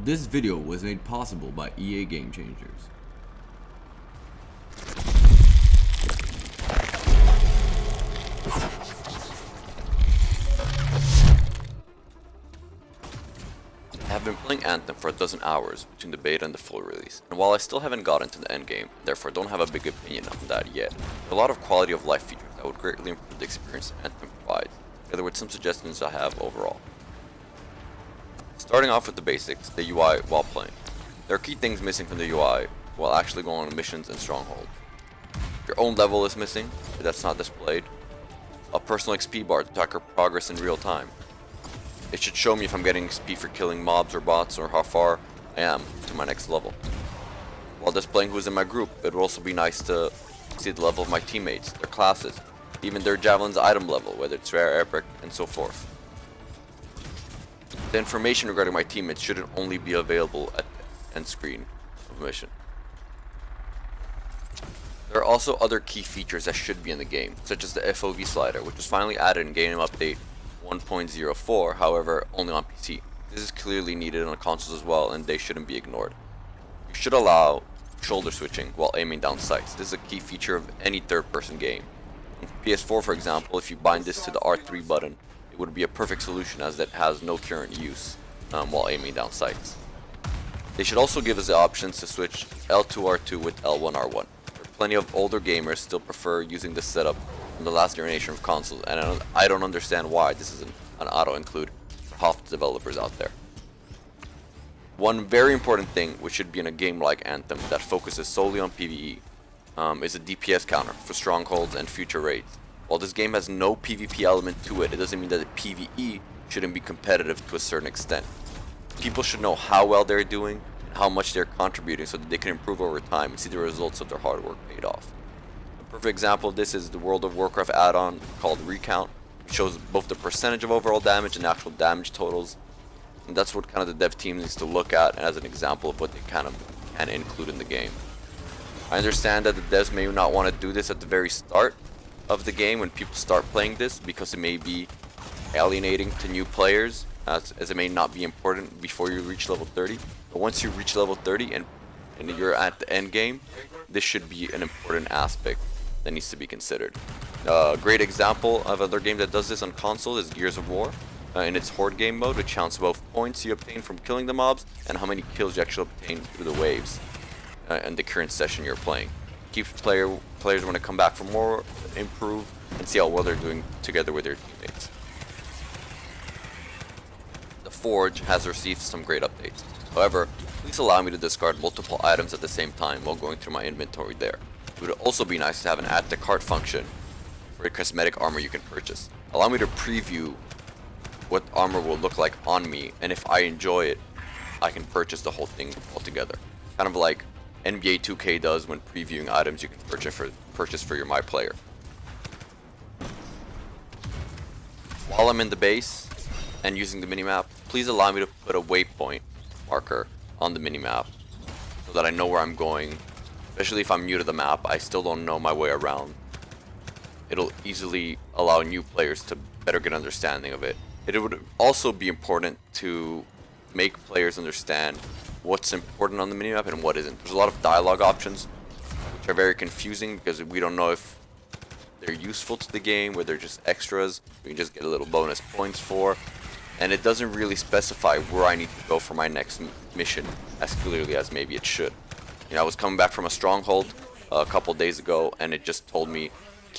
This video was made possible by EA Game Changers. I have been playing Anthem for a dozen hours between the beta and the full release, and while I still haven't gotten to the endgame, therefore don't have a big opinion on that yet, there are a lot of quality of life features that would greatly improve the experience Anthem provides, together with some suggestions I have overall. Starting off with the basics, the UI while playing. There are key things missing from the UI while actually going on missions and strongholds. Your own level is missing, but that's not displayed. A personal XP bar to track your progress in real time. It should show me if I'm getting XP for killing mobs or bots or how far I am to my next level. While displaying who's in my group, it would also be nice to see the level of my teammates, their classes, even their javelin's item level, whether it's rare, epic, and so forth. The information regarding my teammates shouldn't only be available at the end screen of a mission. There are also other key features that should be in the game, such as the FOV slider, which was finally added in Game Update 1.04, however, only on PC. This is clearly needed on consoles as well, and they shouldn't be ignored. You should allow shoulder switching while aiming down sights. This is a key feature of any third-person game. On PS4, for example, if you bind this to the R3 button, it would be a perfect solution as it has no current use while aiming down sights. They should also give us the options to switch L2R2 with L1R1. There are plenty of older gamers still prefer using this setup from the last generation of consoles, and I don't understand why this is an auto-include for half the developers out there. One very important thing which should be in a game like Anthem that focuses solely on PvE is a DPS counter for strongholds and future raids. While this game has no PvP element to it, it doesn't mean that the PvE shouldn't be competitive to a certain extent. People should know how well they're doing and how much they're contributing so that they can improve over time and see the results of their hard work paid off. A perfect example of this is the World of Warcraft add-on called Recount, which shows both the percentage of overall damage and actual damage totals. And that's what kind of the dev team needs to look at as an example of what they kind of can include in the game. I understand that the devs may not want to do this at the very start of the game when people start playing this because it may be alienating to new players as it may not be important before you reach level 30. But once you reach level 30 and you're at the end game, this should be an important aspect that needs to be considered. A great example of another game that does this on console is Gears of War in its horde game mode, which counts both points you obtain from killing the mobs and how many kills you actually obtain through the waves in the current session you're playing. Keeps players want to come back for more, improve, and see how well they're doing together with their teammates. The Forge has received some great updates. However, please allow me to discard multiple items at the same time while going through my inventory there. It would also be nice to have an add to cart function for a cosmetic armor you can purchase. Allow me to preview what armor will look like on me, and if I enjoy it, I can purchase the whole thing altogether. Kind of like NBA 2K does when previewing items you can purchase for your My Player. While I'm in the base and using the minimap, please allow me to put a waypoint marker on the minimap so that I know where I'm going. Especially if I'm new to the map, I still don't know my way around. It'll easily allow new players to better get an understanding of it. It would also be important to make players understand what's important on the minimap and what isn't. There's a lot of dialogue options which are very confusing because we don't know if they're useful to the game, where they're just extras we can just get a little bonus points for, and it doesn't really specify where I need to go for my next mission as clearly as maybe it should. You know, I was coming back from a stronghold a couple days ago and it just told me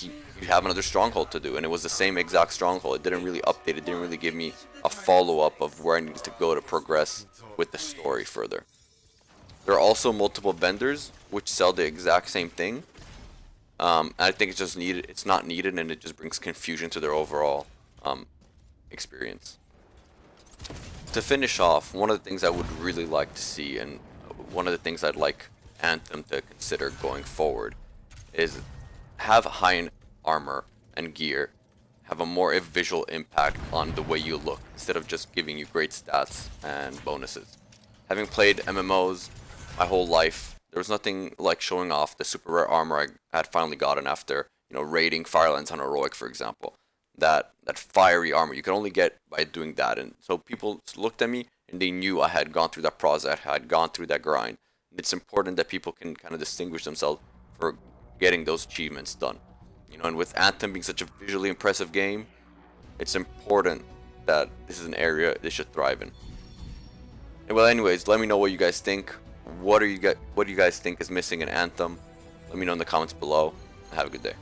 you have another stronghold to do, and it was the same exact stronghold. It didn't really update, it didn't really give me a follow-up of where I needed to go to progress with the story further. There are also multiple vendors which sell the exact same thing. And I think it's just needed. It's not needed, and it just brings confusion to their overall experience. To finish off, one of the things I would really like to see, and one of the things I'd like Anthem to consider going forward, is have high-end armor and gear have a more visual impact on the way you look, instead of just giving you great stats and bonuses. Having played MMOs my whole life, there was nothing like showing off the super rare armor I had finally gotten after, raiding Firelands on Heroic, for example. That fiery armor you can only get by doing that, and so people looked at me and they knew I had gone through that process, I had gone through that grind. It's important that people can kind of distinguish themselves for getting those achievements done. You know, and with Anthem being such a visually impressive game, it's important that this is an area they should thrive in. And well, anyways, let me know what you guys think. What do you guys think is missing in Anthem? Let me know in the comments below. Have a good day.